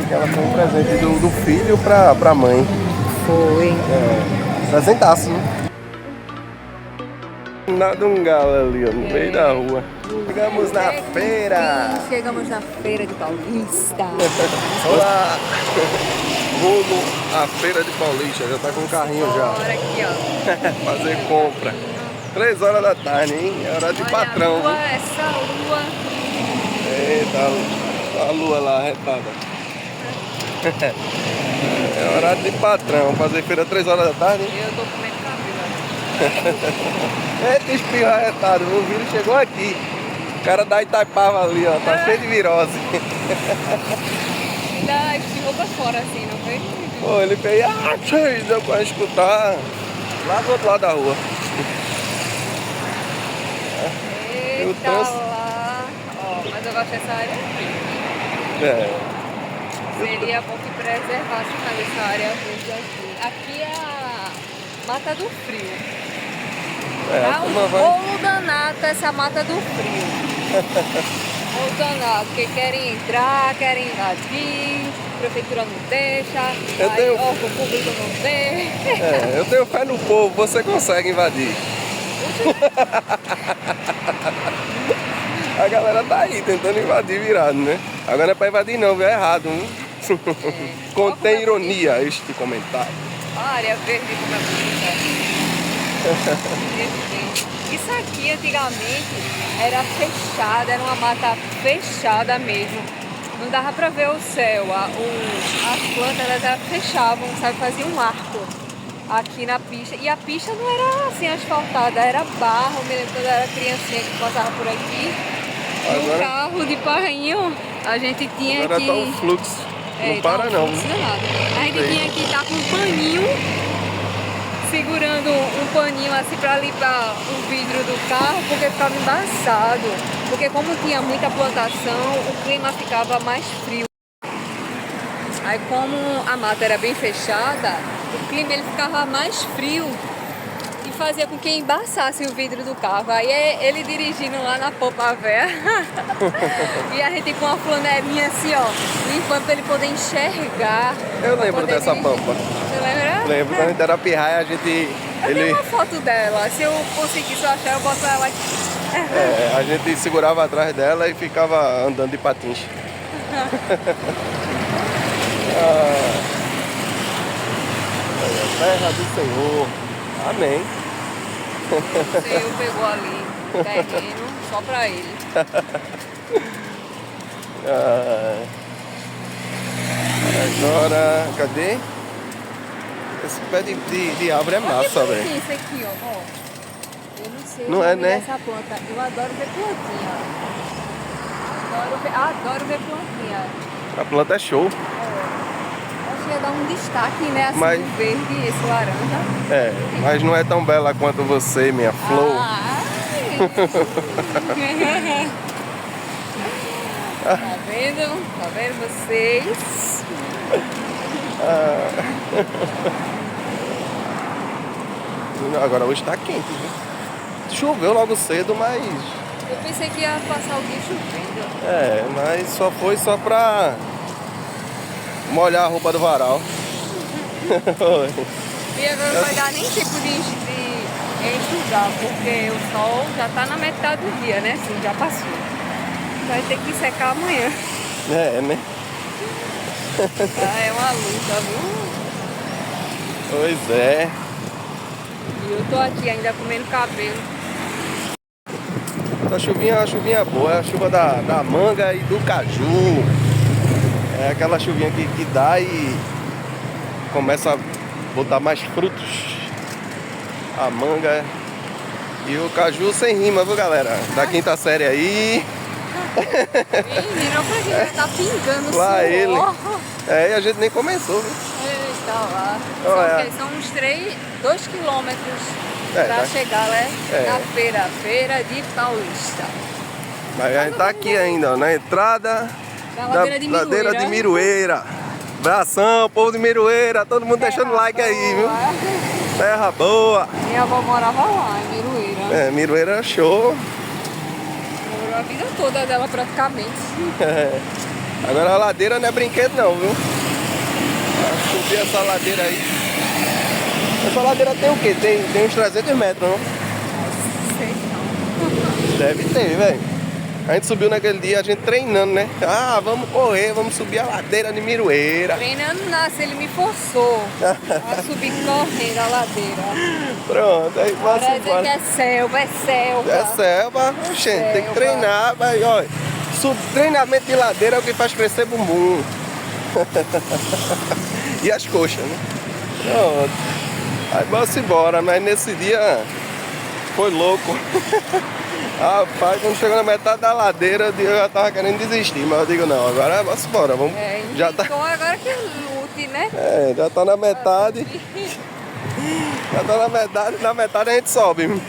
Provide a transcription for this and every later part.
que ela foi um presente do filho pra mãe. Foi. Presentaço, né? Nada um galo ali, ó, no meio da rua. Chegamos na feira. Chegamos na feira de Paulista. Olá! Rumo à feira de Paulista. Já tá com o carrinho já. Bora aqui, ó. Fazer compra. 3 horas da tarde, hein? É hora de patrão. A lua, essa lua. Eita, a lua lá arretada. É hora de patrão. Fazer feira 3 horas da tarde, hein? Eu tô comendo cabelo. Eita, espirro arretado. O vírus chegou aqui. O cara da Itaipava ali, ó. Tá cheio de virose. Ainda espirrou pra fora assim, não foi? Pô, ele fez, deu pra escutar lá do outro lado da rua. Eita lá. Ó, mas eu gosto dessa área verde. É. Seria bom que preservasse mais essa área verde aqui. Aqui é a Mata do Frio. Tá um rolo danado essa Mata do Frio. Rolo danado, porque querem entrar, querem invadir, a prefeitura não deixa, aí órgão público não deixa. Eu tenho fé no povo, você consegue invadir. A galera tá aí tentando invadir virado, né? Agora não é pra invadir não, viu? É errado, hein? Contém ironia este comentário. A área verde como é bonita. Isso aqui antigamente era fechada, era uma mata fechada mesmo. Não dava pra ver o céu, as plantas elas fechavam, sabe? Faziam um arco aqui na pista. E a pista não era assim asfaltada, era barro. Me lembro quando eu era criancinha que passava por aqui. No carro de parrinho a gente tinha agora que... tá um fluxo, não para tá um não. fluxo danado. A gente tinha que estar com um paninho, segurando um paninho assim pra limpar o vidro do carro, porque ficava embaçado. Porque como tinha muita plantação, o clima ficava mais frio. Aí como a mata era bem fechada, o clima ele ficava mais frio e fazia com que embaçasse o vidro do carro. Aí ele dirigindo lá na popa véia e a gente com uma flanelinha assim, ó, limpando pra ele poder enxergar. Eu lembro dessa pampa. Você lembra? Lembro, quando a gente era pirraia, a gente... Eu tenho uma foto dela, se eu conseguir, se eu achar, eu boto ela aqui. A gente segurava atrás dela e ficava andando de patins. Terra do Senhor. Amém. O Senhor pegou ali o terreno só pra ele. Agora, cadê? Esse pé de árvore é massa, velho. Isso aqui, ó. Eu não sei não o é, nome né? dessa planta. Eu adoro ver plantinha. Adoro ver plantinha. A planta é show. Acho que ia dar um destaque, né? Assim, Mas... o verde, esse laranja. Mas não é tão bela quanto você, minha flor. Tá vendo? Tá vendo vocês? Agora hoje tá quente, viu? Choveu logo cedo, mas... Eu pensei que ia passar o dia chovendo. Mas só pra molhar a roupa do varal. E agora não vai dar nem tempo de enxugar, porque o sol já tá na metade do dia, né? Assim, já passou. Vai ter que secar amanhã. Né? É uma luta, viu? Pois é. E eu tô aqui ainda comendo cabelo. A chuvinha boa, é a chuva da manga e do caju. É aquela chuvinha que dá e começa a botar mais frutos. A manga e o caju sem rima, viu, galera? Da quinta série aí. Menino, pra que já tá pingando lá suor. ele. E a gente nem começou, viu? Eita lá. São uns 2 quilômetros pra chegar, né? Na feira de Paulista. Mas a gente tá aqui ainda, ó, na entrada da ladeira de Miroeira. Abração, povo de Miroeira, todo mundo deixando like aí, viu? Terra boa. Minha avó morava lá, em Miroeira. Miroeira é show. Morou a vida toda dela praticamente. Agora a ladeira não é brinquedo não, viu? Pra subir essa ladeira aí. Essa ladeira tem o quê? Tem uns 300 metros, não? Sei não. Deve ter, velho. A gente subiu naquele dia, a gente treinando, né? Ah, vamos correr, vamos subir a ladeira de Miroeira. Treinando nasce, ele me forçou a subir correndo a ladeira. Pronto, aí Agora vamos dizer que embora. é selva, é selva. É selva, gente, tem que treinar, mas olha, treinamento de ladeira é o que faz crescer bumbum. E as coxas, né? Pronto. Aí vamos embora, mas nesse dia foi louco. Rapaz, quando chegou na metade da ladeira, eu já tava querendo desistir, mas eu digo não, agora vamos embora, vamos. Já tá, Agora que lute, né? já tá na metade. Já tá na metade a gente sobe.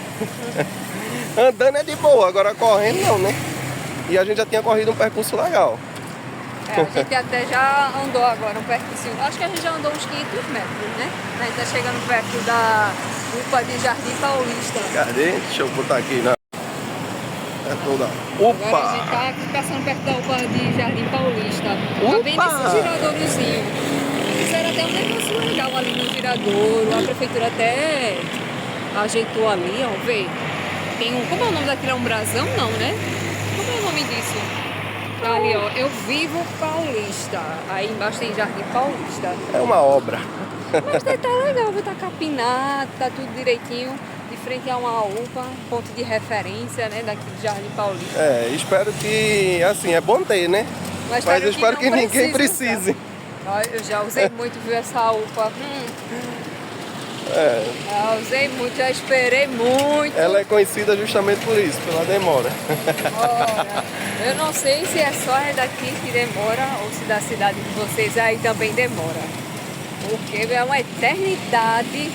Andando é de boa, agora correndo não, né? E a gente já tinha corrido um percurso legal. A gente até já andou agora um percurso. Acho que a gente já andou uns 500 metros, né? A gente tá chegando perto da UPA de Jardim Paulista. Cadê? Deixa eu botar aqui na. Agora a Opa! gente tá passando perto da UPA de Jardim Paulista. Tá bem nesse giradorzinho. Fizeram até um negócio legal ali no giradouro. A prefeitura até ajeitou ali, ó. Vê. Tem um. Como é o nome daquele? É um brasão? Não, né? Como é o nome disso? Tá ali, ó. Eu vivo Paulista. Aí embaixo tem Jardim Paulista. É uma obra. Mas tá legal, viu? Tá capinado, tá tudo direitinho. De frente a uma UPA, ponto de referência, né? Daqui de Jardim Paulista. É, espero que, assim, é bom ter, né? Mas eu espero que ninguém precise. Eu já usei muito, viu, essa UPA. Já usei muito, já esperei muito. Ela é conhecida justamente por isso, pela demora. Ora, eu não sei se é só daqui que demora ou se da cidade de vocês aí também demora. Porque é uma eternidade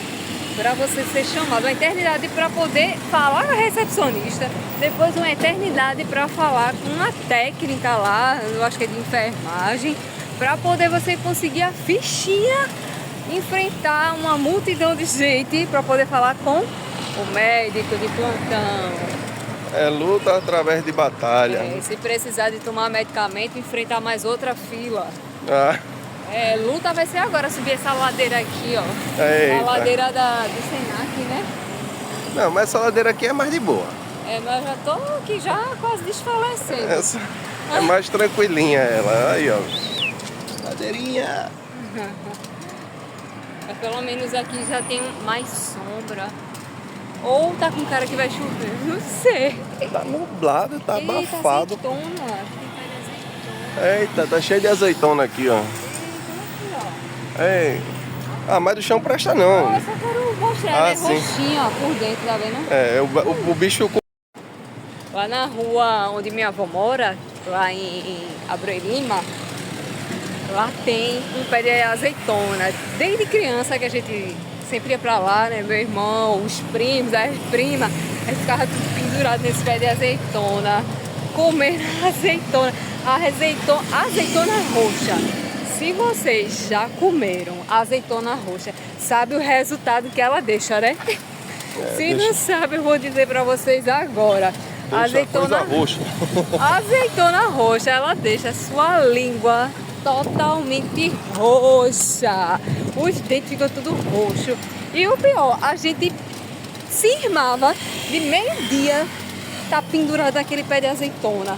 para você ser chamado, uma eternidade para poder falar com a recepcionista, depois uma eternidade para falar com uma técnica lá, eu acho que é de enfermagem, para poder você conseguir a fichinha, enfrentar uma multidão de gente para poder falar com o médico de plantão. É luta através de batalha. Se precisar de tomar medicamento, enfrentar mais outra fila. Ah. Luta vai ser agora subir essa ladeira aqui, ó. Eita. A ladeira do Senac, né? Não, mas essa ladeira aqui é mais de boa. Mas já tô aqui já quase desfalecendo. Essa é mais tranquilinha ela. Aí, ó. Ladeirinha. Mas pelo menos aqui já tem mais sombra. Ou tá com cara que vai chover, não sei. Tá nublado, tá abafado. Azeitona. Eita, tá cheio de azeitona aqui, ó. Ei. Ah, mas do chão presta não. Eu só quero mostrar, né? Sim. Roxinho, ó, por dentro, tá vendo? O bicho... Lá na rua onde minha avó mora, lá em Abreu Lima, lá tem um pé de azeitona. Desde criança que a gente sempre ia pra lá, né? Meu irmão, os primos, as primas, a gente ficava tudo pendurado nesse pé de azeitona, comendo azeitona. A azeitona roxa. Se vocês já comeram azeitona roxa, sabe o resultado que ela deixa, né? Se não sabe, eu vou dizer pra vocês agora. Azeitona roxa. A azeitona roxa, ela deixa a sua língua totalmente roxa. Os dentes ficam tudo roxo. E o pior, a gente cismava de meio-dia tá pendurado naquele pé de azeitona.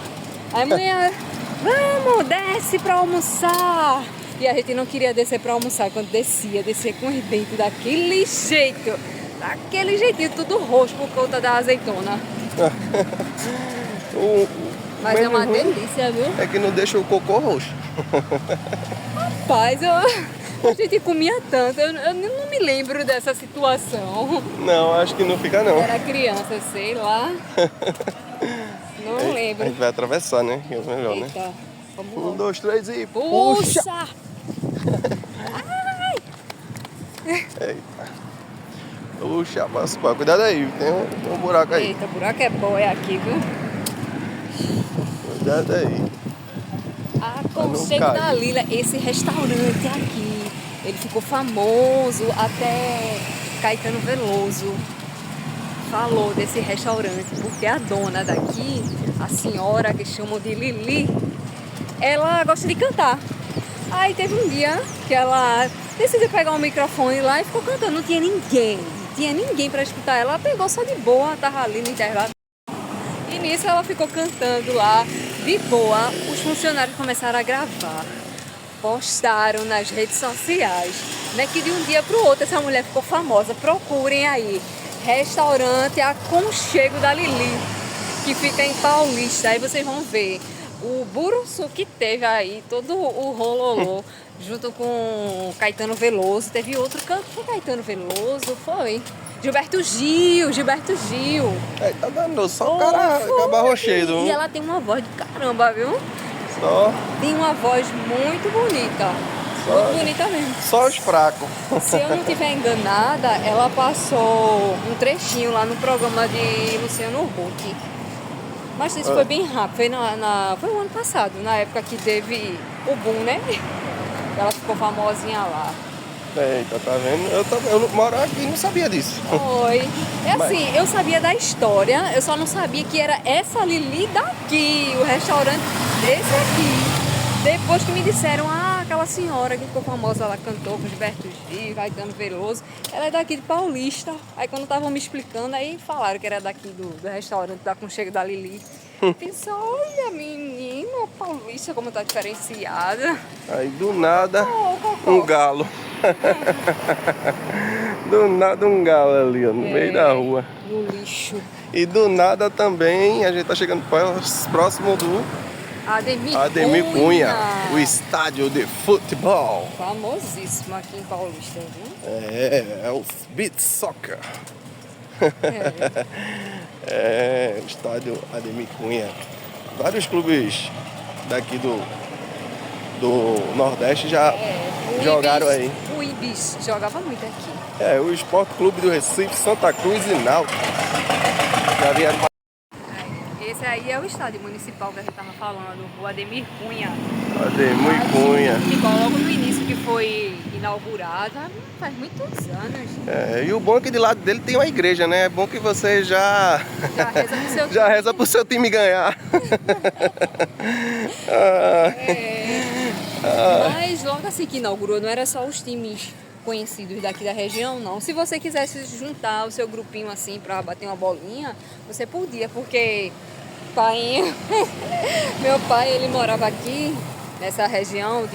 Aí a mulher, vamos, desce pra almoçar. E a gente não queria descer pra almoçar. Quando descia com os dentes daquele jeito. Daquele jeitinho, tudo roxo por conta da azeitona. Mas é uma delícia, viu? É que não deixa o cocô roxo. Rapaz, a gente comia tanto. Eu não me lembro dessa situação. Não, acho que não fica não. Era criança, sei lá. Não lembro. A gente vai atravessar, né? É melhor, Eita, né? vamos lá. 1, 2, 3 e Puxa! Eita. Puxa, mas cuidado aí, tem um buraco aí. Eita, buraco é bom, é aqui, viu? Cuidado aí. Aconchego da Lila, esse restaurante aqui, ele ficou famoso até Caetano Veloso falou desse restaurante, porque a dona daqui, a senhora que chamam de Lili, ela gosta de cantar. Aí teve um dia que ela decidiu pegar um microfone lá e ficou cantando. Não tinha ninguém pra escutar ela. Ela pegou só de boa, tava ali no intervalo. E nisso ela ficou cantando lá, de boa. Os funcionários começaram a gravar. Postaram nas redes sociais, né, que de um dia pro outro essa mulher ficou famosa. Procurem aí, restaurante Aconchego da Lili, que fica em Paulista. Aí vocês vão ver o buruçu que teve aí, todo o rololô, junto com Caetano Veloso. Teve outro canto, foi Caetano Veloso, foi Gilberto Gil. É, tá dando só o cara cabarro cheio. E ela tem uma voz de caramba, viu? Só, Tem uma voz muito bonita. Muito bonita mesmo. só os fracos. Se eu não estiver enganada, ela passou um trechinho lá no programa de Luciano Huck. Mas isso foi bem rápido. Foi no ano passado, na época que teve o boom, né? Ela ficou famosinha lá. Eita, tá vendo? Eu moro aqui e não sabia disso. Foi. É assim, eu sabia da história, eu só não sabia que era essa Lili daqui, o restaurante desse aqui. Depois que me disseram, aquela senhora que ficou famosa, ela cantou com Gilberto Gil, Caetano Veloso, ela é daqui de Paulista. Aí quando estavam me explicando, aí falaram que era daqui do restaurante da Aconchego da Lili. Pensei, olha, menina, Paulista como tá diferenciada. Aí do nada, um galo. Do nada um galo ali, ó, no meio da rua. No lixo. E do nada também, a gente tá chegando próximo do Ademir Cunha, o estádio de futebol. Famosíssimo aqui em Paulista, viu? É o Beach Soccer. É, estádio Ademir Cunha. Vários clubes daqui do Nordeste já jogaram aí. O Ibis jogava muito aqui. É, o Esporte Clube do Recife, Santa Cruz e Náutico. Já vieram. Esse aí é o estádio municipal que a gente estava falando, o Ademir Cunha. Ademir Cunha. Ficou logo no início que foi inaugurado, faz muitos anos. É, e o bom é que de lado dele tem uma igreja, né? É bom que você já reza pro seu já reza pro seu time ganhar. Mas logo assim que inaugurou, não era só os times conhecidos daqui da região, não. Se você quisesse juntar o seu grupinho assim para bater uma bolinha, você podia, porque meu pai, ele morava aqui nessa região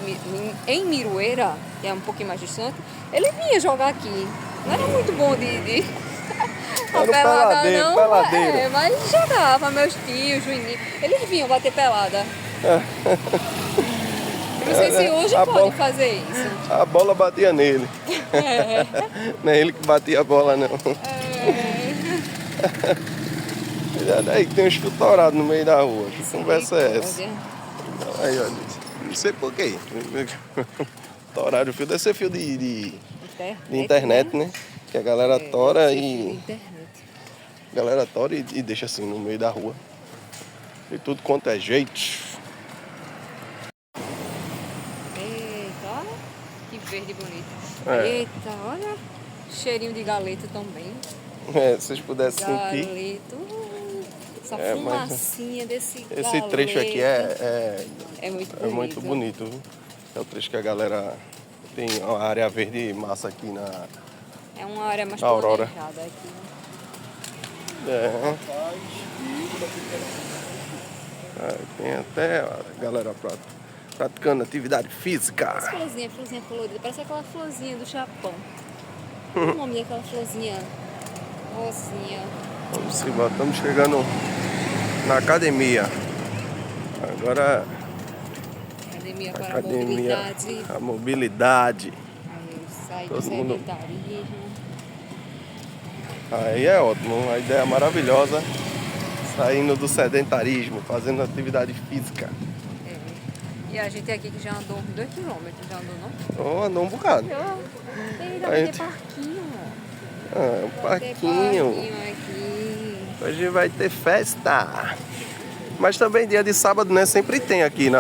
em Miroeira, que é um pouquinho mais distante. Ele vinha jogar aqui. Não era muito bom de Era pelada, não, peladeiro. mas jogava, meus tios, Juninho, eles vinham bater pelada. Não sei se hoje pode fazer isso. A bola batia nele. Não é ele que batia a bola, não. Aí tem um escritorado no meio da rua. Que conversa é essa? Aí, olha, não sei por quê. Torado o fio, deve ser fio de internet, né? Que a galera tora e. A galera tora e deixa assim no meio da rua. E tudo quanto é jeito. Eita, que verde bonito. É. Eita, olha, cheirinho de galeto também. É, se vocês pudessem sentir. Galeto. Essa fumacinha desse galeto. Esse trecho aqui é muito bonito. É muito bonito, viu? É o trecho que a galera tem uma área verde massa aqui na. É uma área mais Aurora. planejada aqui. Tem até a galera praticando atividade física. Essa florzinha colorida, parece aquela florzinha do Japão. Qual o nome daquela florzinha rosinha? Vamos embora, estamos chegando na academia. Agora Academia para a mobilidade. A mobilidade. Aí sai do Todo mundo. sedentarismo. Aí é ótimo, uma ideia maravilhosa. Saindo do sedentarismo, fazendo atividade física. E a gente aqui que já andou uns 2 km, já andou não? Oh, andou um bocado. Vai ter parquinho. Um Vai ter parquinho. aqui. Hoje vai ter festa. Mas também dia de sábado, né? Sempre tem aqui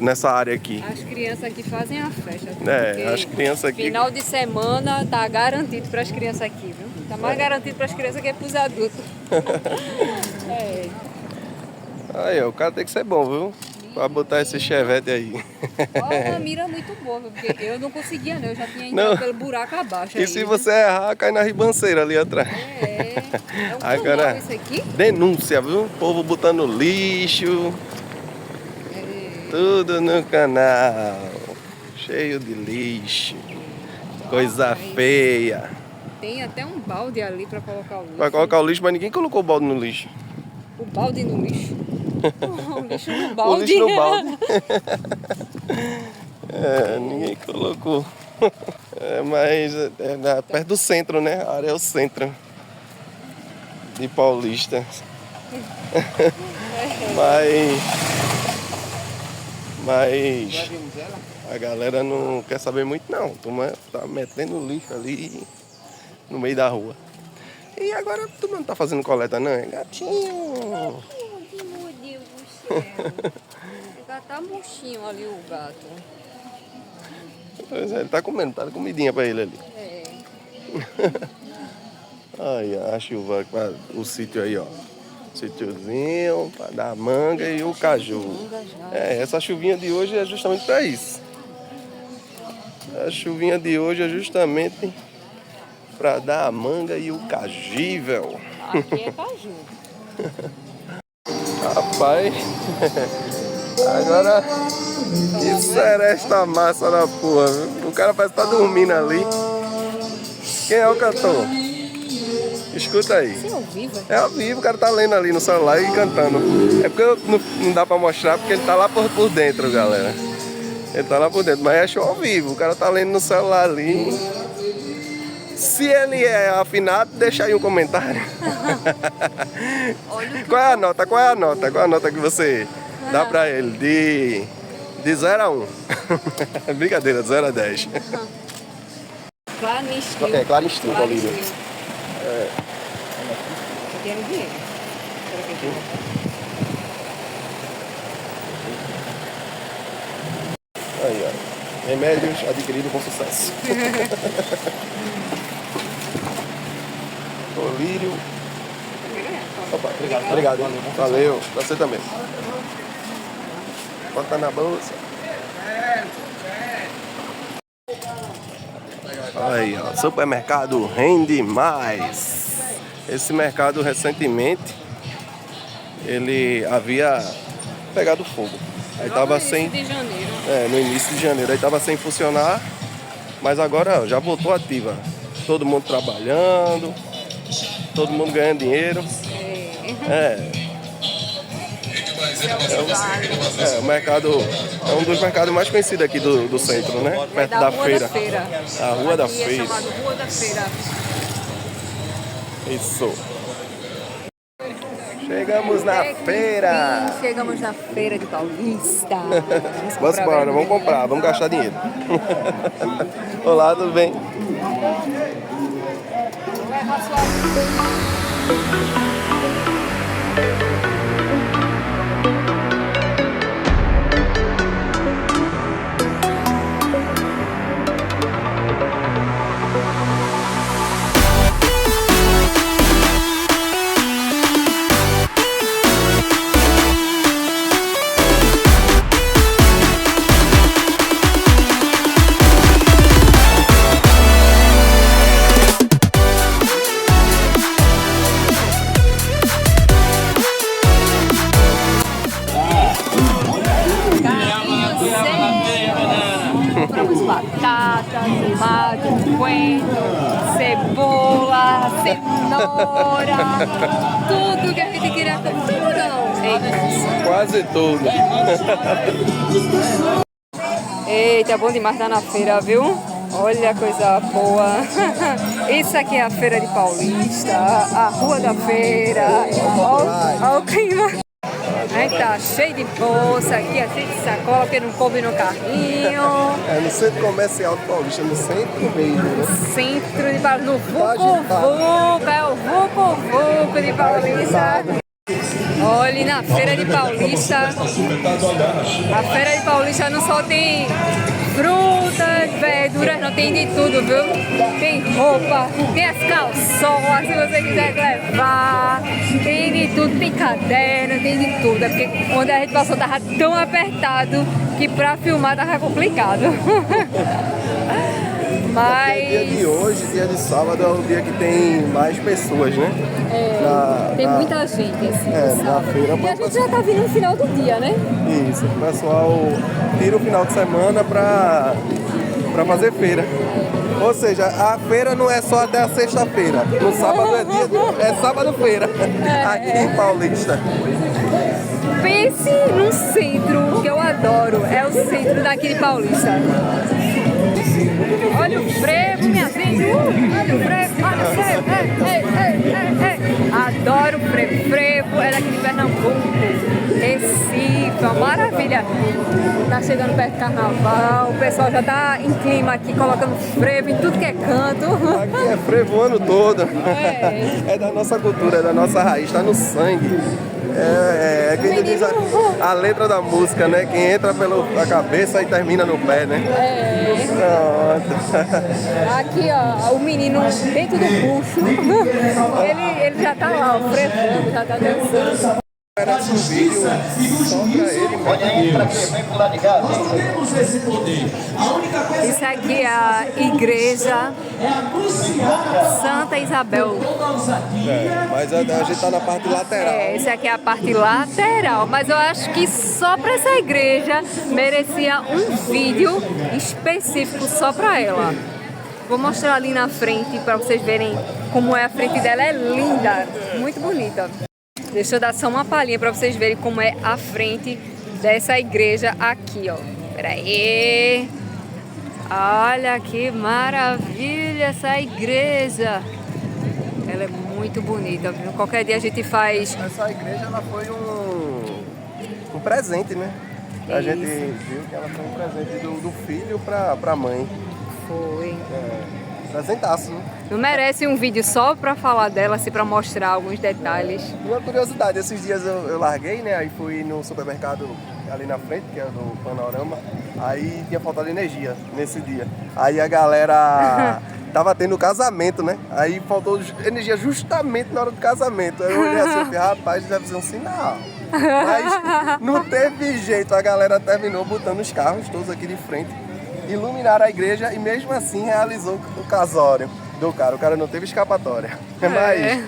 nessa área aqui. As crianças aqui fazem a festa. As crianças aqui. Final de semana tá garantido para as crianças aqui, viu? Tá mais garantido para as crianças que para os adultos. Aí, ó, o cara tem que ser bom, viu? Pra botar esse chevette aí. Ó, uma mira muito boa, viu? Porque eu não conseguia, não. Eu já tinha Não. entrado pelo buraco abaixo. E aí, se né? você errar, cai na ribanceira ali atrás. É um Agora, canal isso aqui? denúncia, viu? O povo botando lixo. Tudo no canal. Cheio de lixo. Coisa feia. Tem até um balde ali pra colocar o lixo. Vai colocar o lixo, mas ninguém colocou o balde no lixo. O balde no lixo? O lixo no O balde. lixo no balde. É, ninguém colocou. É, mas perto do centro, né? A área é o centro de Paulista. Mas a galera não quer saber muito não. Tá metendo lixo ali no meio da rua. E agora tu não tá fazendo coleta não, é gatinho? Meu Deus do céu. Já tá murchinho ali o gato. Pois é, ele tá comendo, tá comidinha pra ele ali. É. Aí, a chuva, o sítio aí, ó. Sítiozinho, pra dar manga e o caju. É, essa chuvinha de hoje é justamente pra isso. A chuvinha de hoje é justamente pra dar a manga e o cagível. Aqui é caju. Rapaz, agora que seresta massa na porra, viu? O cara parece que tá dormindo ali. Quem é o cantor? Escuta aí. Você é ao vivo? É ao vivo, o cara tá lendo ali no celular e cantando. É porque não dá pra mostrar, porque ele tá lá por dentro, galera. Ele tá lá por dentro, mas é show ao vivo. O cara tá lendo no celular ali. Se ele é afinado, deixa aí um comentário. Qual é a nota? Qual é a nota? Qual é a nota que você dá pra ele? De 0 a 1. Brincadeira, de 0 a 10. Claro, no estilo. É, claro, estilo, Olívio. É. Eu quero dinheiro. Será que eu tenho? Aí, ó. Remédios adquiridos com sucesso. Colírio. Opa, obrigado. Valeu. Pra você também. Bota na bolsa. Aí, ó. Supermercado rende mais. Esse mercado recentemente ele havia pegado fogo. Aí tava sem. De janeiro. No início de janeiro. Aí tava sem funcionar. Mas agora ó, já voltou ativa. Todo mundo trabalhando. Todo mundo ganhando dinheiro. O mercado é um dos mercados mais conhecidos aqui do centro, né? Perto da feira. A Rua da Feira. É chamado Rua da Feira. Isso. Chegamos na feira. Chegamos na feira de Paulista. Vamos embora, vamos comprar, vamos gastar dinheiro. Olá, tudo bem? Leva sua... Compramos batata, tomate, coentro, cebola, cenoura, tudo que a gente queria comer. Tudo não, Quase tudo. Eita, bom demais estar na feira, viu? Olha a coisa boa. Isso aqui é a Feira de Paulista, a Rua da Feira. Olha o clima. Aí tá cheio de bolsa aqui, cheio de sacola, porque não coube no carrinho. É no Centro Comercial de Paulista, no centro mesmo, né? Centro de Paulista, no Vucu-Vucu, é o Vucu-Vucu de Paulista. Olhe na Feira de Paulista. A Feira de Paulista não só tem frutas, verduras, não tem de tudo, viu? Tem roupa, tem as calçolas, se você quiser levar, tem de tudo, tem caderno, tem de tudo. É porque quando a gente passou tava tão apertado que pra filmar tava complicado. Mas... Dia de hoje, dia de sábado, é o dia que tem mais pessoas, né? Tem muita gente, assim, na feira. E a gente já tá vindo no final do dia, né? Isso, o pessoal tira o final de semana pra fazer feira. Ou seja, a feira não é só até a sexta-feira. No sábado é sábado-feira, aqui em Paulista. Pense num centro que eu adoro, é o centro daqui de Paulista. Olha o frevo, minha gente! Olha o frevo, olha o frevo! Adoro o frevo. Frevo é daqui de Pernambuco, Recife, uma maravilha. Tá chegando perto do carnaval, o pessoal já tá em clima aqui, colocando frevo em tudo que é canto. Aqui é frevo o ano todo. É da nossa cultura, é da nossa raiz, tá no sangue. Quem diz a letra da música, né? Quem entra pela cabeça e termina no pé, né? Pronto. Aqui, ó, o menino dentro do bucho, ele já tá lá, o frevo já tá dançando. Era um vídeo só pra ele. Nós temos esse poder. A única coisa Isso aqui é a igreja é anunciar Santa Isabel. Mas a gente tá na parte lateral. Essa aqui é a parte lateral, mas eu acho que só para essa igreja merecia um vídeo específico só para ela. Vou mostrar ali na frente para vocês verem como é a frente dela, é linda, muito bonita. Deixa eu dar só uma palhinha para vocês verem como é a frente dessa igreja aqui, ó. Pera aí. Olha que maravilha essa igreja. Ela é muito bonita, viu? Qualquer dia a gente faz... Essa igreja ela foi um presente, né? A gente viu que ela foi um presente do filho pra mãe. Foi. Presentaço, né? Não merece um vídeo só pra falar dela, assim, pra mostrar alguns detalhes. Uma curiosidade, esses dias eu larguei, né? Aí fui no supermercado ali na frente, que é do Panorama. Aí tinha faltado energia nesse dia. Aí a galera tava tendo casamento, né? Aí faltou energia justamente na hora do casamento. Aí eu olhei assim e falei, rapaz, deve ser um sinal. Mas não teve jeito, a galera terminou botando os carros todos aqui de frente, iluminaram a igreja e mesmo assim realizou o casório do cara. O cara não teve escapatória. Mas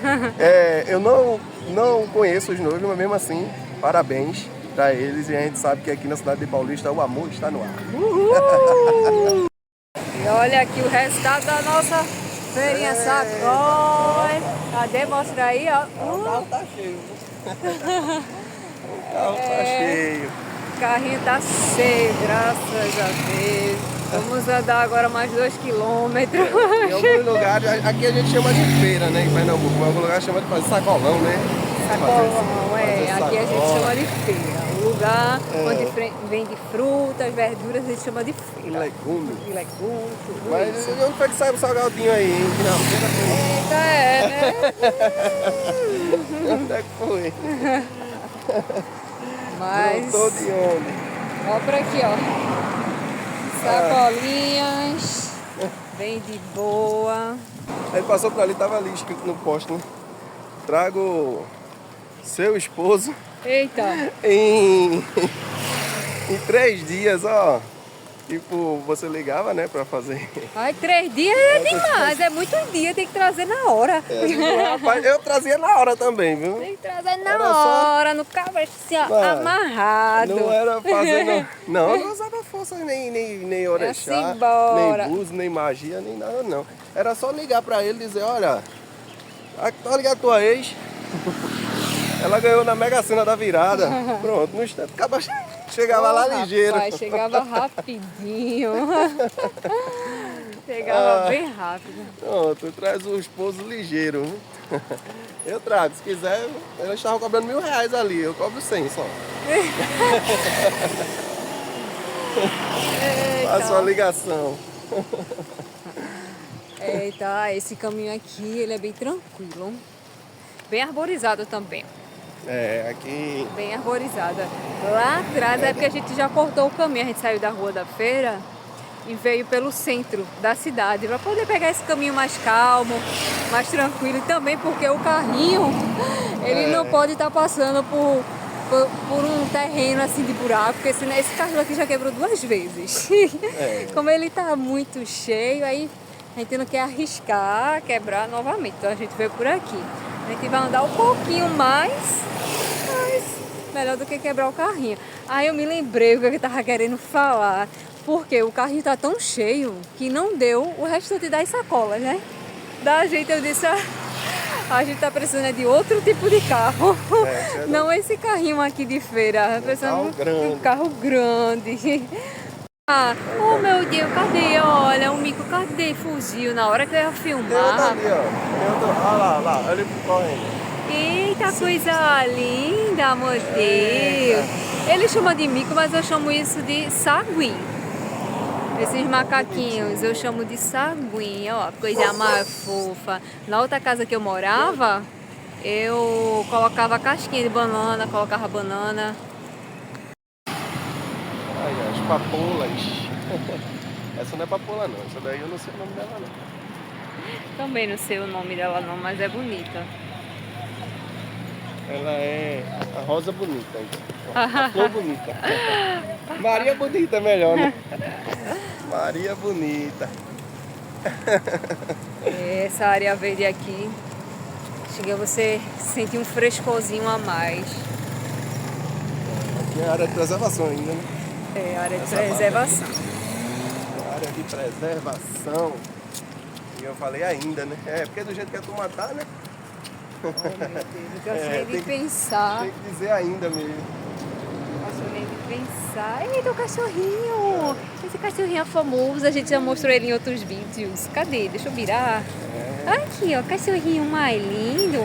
eu não conheço os noivos, mas mesmo assim, parabéns pra eles. E a gente sabe que aqui na cidade de Paulista o amor está no ar. Uhul! E olha aqui o resultado da nossa feirinha Sacói. Cadê? Mostra aí, ó. O carro tá cheio. O carro tá cheio. O carrinho tá cheio, graças a Deus. Vamos andar agora mais 2 quilômetros. Em alguns lugares, aqui a gente chama de feira, né? Em Pernambuco. Em algum lugar chama de fazer sacolão, né? Sacolão, aqui a gente sacola. chama de feira. O lugar onde vende frutas, verduras, a gente chama de feira. Legumes. E legumes, tudo Mas isso. onde foi que saiu o salgadinho aí, hein? Que na feira Eita, né? onde é que foi? Mas... Voltou de onde? Ó por aqui, ó. Sacolinhas. Bem de boa. Aí passou por ali, tava ali escrito no poste, né? Trago seu esposo Eita. em 3 dias, ó. Tipo, você ligava, né, pra fazer. Ai, 3 dias é demais. É muito dia, tem que trazer na hora. Rapaz, eu trazia na hora também, viu? Tem que trazer na Era só- hora, no cabo assim, ó, Mano, amarrado. Não era fazendo. Não, eu não usava força nem orixá, assim, bora. nem buzo, nem magia, nem nada, não. Era só ligar pra ele e dizer, olha, tá ligado a tua ex? Ela ganhou na Mega Sena da virada. Pronto, no instante, chegava lá ligeiro. Rapaz, chegava rapidinho. Chegava bem rápido. Pronto, traz o esposo ligeiro. Viu? Eu trago, se quiser, eles estavam cobrando R$1.000 ali, eu cobro 100 só. Faço uma ligação. Eita, esse caminho aqui, ele é bem tranquilo. Bem arborizado também. Aqui. Bem arborizada. Lá atrás é porque a gente já cortou o caminho, a gente saiu da rua da feira e veio pelo centro da cidade para poder pegar esse caminho mais calmo, mais tranquilo, e também porque o carrinho ele não pode estar passando por um terreno assim de buraco, porque senão esse carro aqui já quebrou 2 vezes. Como ele tá muito cheio, aí a gente não quer arriscar quebrar novamente, então a gente veio por aqui. A gente vai andar um pouquinho mais, mas melhor do que quebrar o carrinho. Aí eu me lembrei o que eu tava querendo falar, porque o carrinho tá tão cheio que não deu o restante das sacolas, né? Da gente, eu disse, a gente tá precisando de outro tipo de carro. Não esse carrinho aqui de feira, precisando de um carro grande. Oh meu Deus, cadê? Olha, o mico, cadê? Fugiu na hora que eu ia filmar. Tem ali, ó. Olha lá, olha ele correndo. Eita, coisa linda, meu Deus. Ele chama de mico, mas eu chamo isso de saguim. Esses macaquinhos eu chamo de saguim, ó, coisa mais fofa. Na outra casa que eu morava, eu colocava casquinha de banana, colocava banana. Ai, as papolas. Essa não é papola não, essa daí eu não sei o nome dela não. Também não sei o nome dela não, mas é bonita. Ela é a rosa bonita, a flor bonita. Maria Bonita é melhor, né? Maria Bonita. Essa área verde aqui, chega você sentir um frescorzinho a mais. Aqui é área de preservação ainda, né? É, área de preservação. Área de preservação. E eu falei ainda, né? É, porque do jeito que a turma tá, né? Oh, meu Deus, eu cansei de pensar. Tem que dizer ainda mesmo. Cansei de pensar. Eita, o cachorrinho! Esse cachorrinho é famoso, a gente já mostrou ele em outros vídeos. Cadê? Deixa eu virar. Aqui, ó, cachorrinho mais lindo.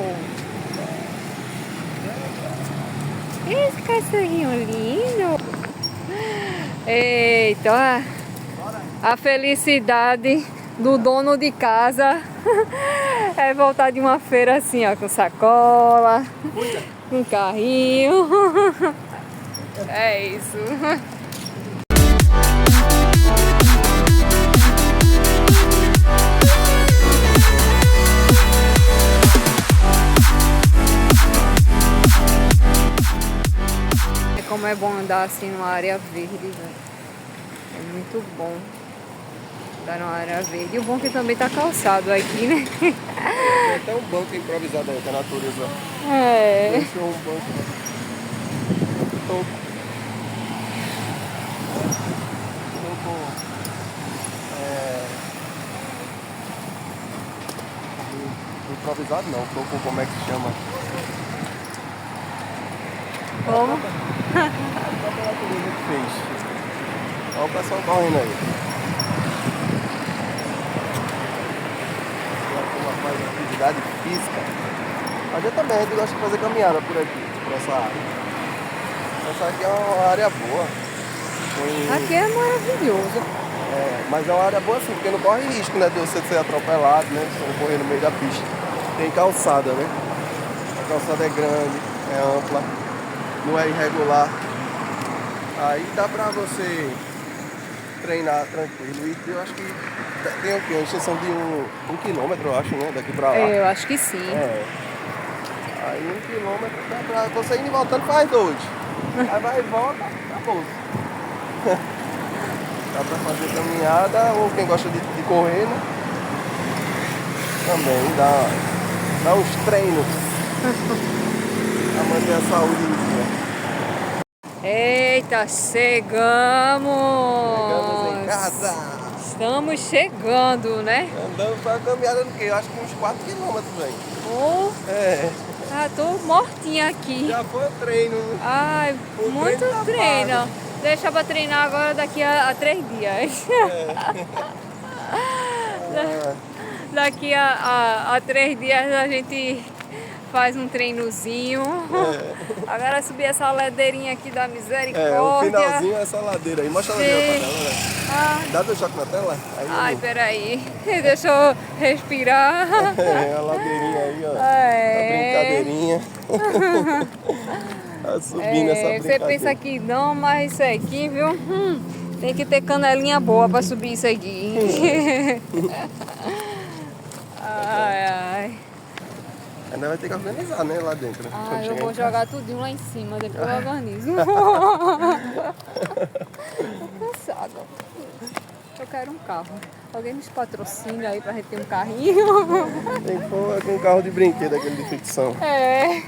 Esse cachorrinho lindo. Eita, ó. A felicidade do dono de casa é voltar de uma feira assim, ó, com sacola, com carrinho. É isso. Como é bom andar assim numa área verde, velho. É muito bom andar numa área verde. E o bom é que também tá calçado aqui, né? Tem até um banco improvisado aí, que a natureza deixou um banco. Improvisado não, como é que se chama? Como? A própria natureza que fez. Olha o pessoal correndo aí. Faz atividade física. A gente também, a gente gosta de fazer caminhada por aqui, por essa área. Essa aqui é uma área boa. Aqui é maravilhoso. Mas é uma área boa assim, porque não corre risco, né, de você ser atropelado, né, se você correr no meio da pista. Tem calçada, né? A calçada é grande, é ampla, não é irregular. Aí dá pra você treinar tranquilo. E eu acho que tem o quê? Uma extensão de um quilômetro, eu acho, né? Daqui pra lá. Eu acho que sim. Aí 1 quilômetro dá pra você ir voltando, faz 2. Aí vai e volta, acabou. Dá pra fazer caminhada, ou quem gosta de correr, né? Também dá uns treinos pra manter a saúde em dia. Eita, chegamos! Chegamos em casa! Estamos chegando, né? Andando pra caminhada do quê? Eu acho que uns 4 quilômetros, velho. Tô mortinha aqui. Já foi o treino. Ai, O muito treino tá treino. pago. Deixa pra treinar agora daqui a 3 dias. Daqui a 3 dias a gente faz um treinozinho. Agora subir essa ladeirinha aqui da misericórdia. O finalzinho é essa ladeira aí. Mostra a ladeira pra galera. Dá 2 choques na tela? Aí, ai, peraí. Deixa eu respirar. A ladeirinha aí, ó. A brincadeirinha. Tá subindo essa brincadeira. Você pensa que não, mas isso aqui, viu? Tem que ter canelinha boa pra subir isso aqui. Ai, ai. Ainda vai ter que organizar, né, lá dentro. Ah, eu vou jogar tudinho lá em cima, depois eu organizo. Tô cansada. Eu quero um carro. Alguém nos patrocina aí pra gente ter um carrinho. Tem que pôr com um carro de brinquedo, aquele de ficção. É.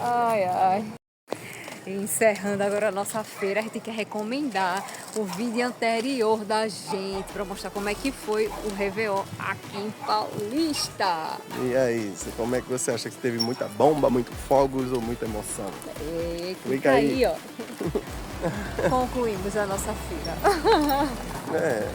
Ai, ai. Encerrando agora a nossa feira, a gente quer recomendar o vídeo anterior da gente para mostrar como é que foi o Réveillon aqui em Paulista. E aí, como é que você acha que teve muita bomba, muito fogos ou muita emoção? Clica aí, ó. Concluímos a nossa feira. É.